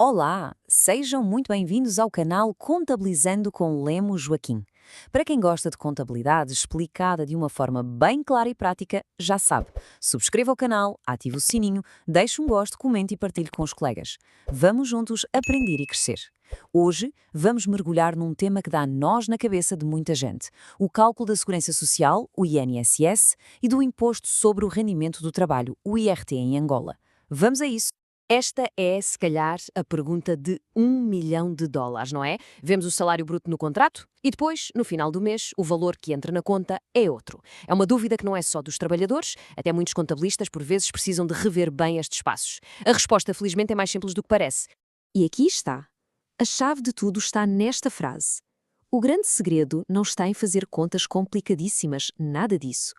Olá, sejam muito bem-vindos ao canal Contabilizando com Lemo Joaquim. Para quem gosta de contabilidade explicada de uma forma bem clara e prática, já sabe, subscreva o canal, ative o sininho, deixe um gosto, comente e partilhe com os colegas. Vamos juntos aprender e crescer. Hoje vamos mergulhar num tema que dá nós na cabeça de muita gente: o cálculo da Segurança Social, o INSS, e do Imposto sobre o Rendimento do Trabalho, o IRT em Angola. Vamos a isso! Esta é, se calhar, a pergunta de US$ 1 milhão, não é? Vemos o salário bruto no contrato e depois, no final do mês, o valor que entra na conta é outro. É uma dúvida que não é só dos trabalhadores, até muitos contabilistas, por vezes, precisam de rever bem estes passos. A resposta, felizmente, é mais simples do que parece. E aqui está. A chave de tudo está nesta frase. O grande segredo não está em fazer contas complicadíssimas, nada disso.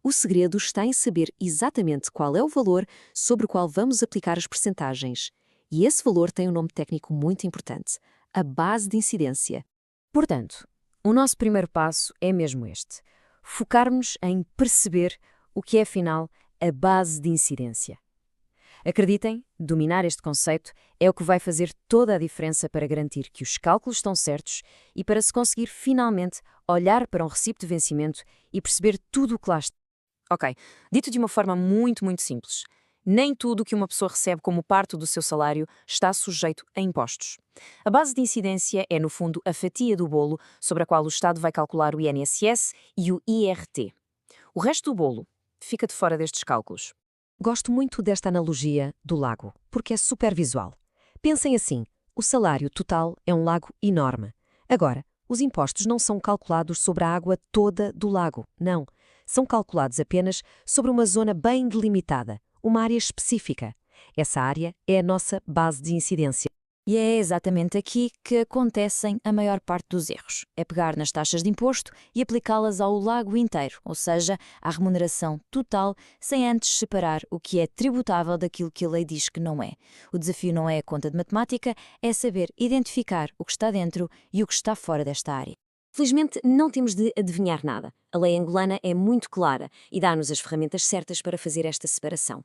O segredo está em saber exatamente qual é o valor sobre o qual vamos aplicar as percentagens. E esse valor tem um nome técnico muito importante: a base de incidência. Portanto, o nosso primeiro passo é mesmo este: focarmos em perceber o que é, afinal, a base de incidência. Acreditem, dominar este conceito é o que vai fazer toda a diferença para garantir que os cálculos estão certos e para se conseguir finalmente olhar para um recibo de vencimento e perceber tudo o que lá está. Ok, dito de uma forma muito simples, nem tudo o que uma pessoa recebe como parte do seu salário está sujeito a impostos. A base de incidência é, no fundo, a fatia do bolo sobre a qual o Estado vai calcular o INSS e o IRT. O resto do bolo fica de fora destes cálculos. Gosto muito desta analogia do lago, porque é super visual. Pensem assim, o salário total é um lago enorme. Agora, os impostos não são calculados sobre a água toda do lago, não. São calculados apenas sobre uma zona bem delimitada, uma área específica. Essa área é a nossa base de incidência. E é exatamente aqui que acontecem a maior parte dos erros. É pegar nas taxas de imposto e aplicá-las ao lago inteiro, ou seja, à remuneração total, sem antes separar o que é tributável daquilo que a lei diz que não é. O desafio não é a conta de matemática, é saber identificar o que está dentro e o que está fora desta área. Felizmente, não temos de adivinhar nada. A lei angolana é muito clara e dá-nos as ferramentas certas para fazer esta separação.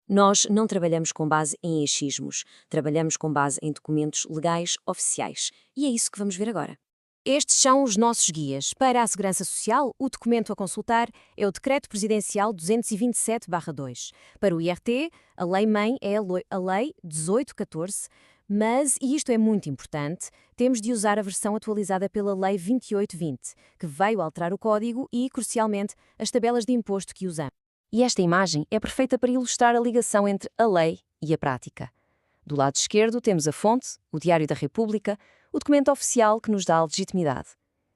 Nós não trabalhamos com base em achismos, trabalhamos com base em documentos legais oficiais. E é isso que vamos ver agora. Estes são os nossos guias. Para a Segurança Social, o documento a consultar é o Decreto Presidencial 227/2. Para o IRT, a Lei-Mãe é a Lei 1814, mas, e isto é muito importante, temos de usar a versão atualizada pela Lei 2820, que veio alterar o código e, crucialmente, as tabelas de imposto que usamos. E esta imagem é perfeita para ilustrar a ligação entre a lei e a prática. Do lado esquerdo temos a fonte, o Diário da República, o documento oficial que nos dá a legitimidade.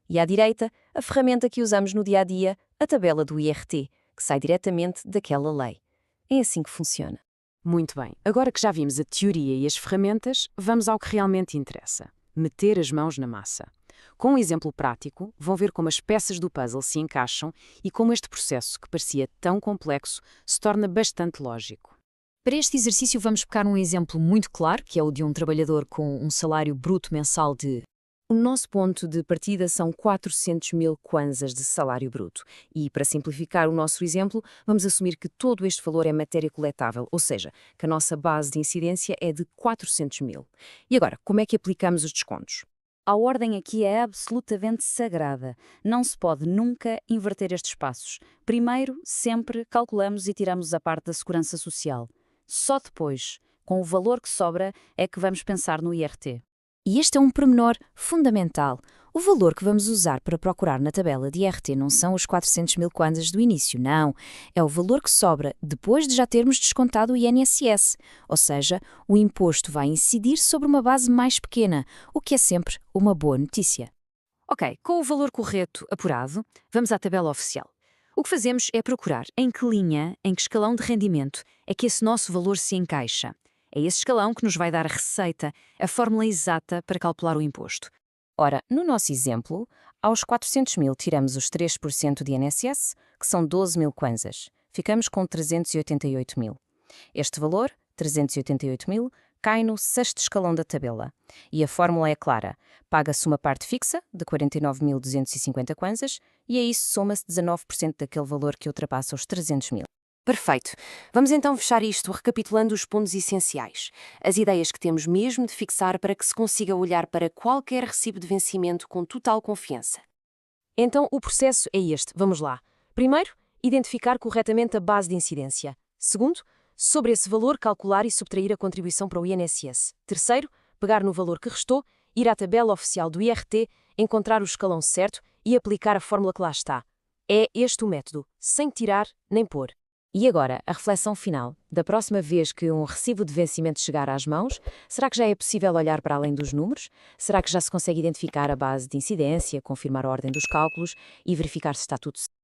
E à direita, a ferramenta que usamos no dia-a-dia, a tabela do IRT, que sai diretamente daquela lei. É assim que funciona. Muito bem, agora que já vimos a teoria e as ferramentas, vamos ao que realmente interessa: meter as mãos na massa. Com um exemplo prático, vão ver como as peças do puzzle se encaixam e como este processo, que parecia tão complexo, se torna bastante lógico. Para este exercício vamos pegar um exemplo muito claro, que é o de um trabalhador com um salário bruto mensal de... O nosso ponto de partida são 400.000 kwanzas de salário bruto. E, para simplificar o nosso exemplo, vamos assumir que todo este valor é matéria coletável, ou seja, que a nossa base de incidência é de 400.000. E agora, como é que aplicamos os descontos? A ordem aqui é absolutamente sagrada. Não se pode nunca inverter estes passos. Primeiro, sempre calculamos e tiramos a parte da Segurança Social. Só depois, com o valor que sobra, é que vamos pensar no IRT. E este é um pormenor fundamental. O valor que vamos usar para procurar na tabela de IRT não são os 400.000 kwanzas do início, não. É o valor que sobra depois de já termos descontado o INSS. Ou seja, o imposto vai incidir sobre uma base mais pequena, o que é sempre uma boa notícia. Ok, com o valor correto apurado, vamos à tabela oficial. O que fazemos é procurar em que linha, em que escalão de rendimento é que esse nosso valor se encaixa. É esse escalão que nos vai dar a receita, a fórmula exata para calcular o imposto. Ora, no nosso exemplo, aos 400.000 tiramos os 3% de INSS, que são 12.000 kwanzas. Ficamos com 388.000. Este valor, 388.000, cai no sexto escalão da tabela. E a fórmula é clara. Paga-se uma parte fixa, de 49.250 kwanzas, e a isso soma-se 19% daquele valor que ultrapassa os 300.000. Perfeito. Vamos então fechar isto recapitulando os pontos essenciais. As ideias que temos mesmo de fixar para que se consiga olhar para qualquer recibo de vencimento com total confiança. Então, o processo é este. Vamos lá. Primeiro, identificar corretamente a base de incidência. Segundo, sobre esse valor, calcular e subtrair a contribuição para o INSS. Terceiro, pegar no valor que restou, ir à tabela oficial do IRT, encontrar o escalão certo e aplicar a fórmula que lá está. É este o método, sem tirar nem pôr. E agora, a reflexão final. Da próxima vez que um recibo de vencimento chegar às mãos, será que já é possível olhar para além dos números? Será que já se consegue identificar a base de incidência, confirmar a ordem dos cálculos e verificar se está tudo certo?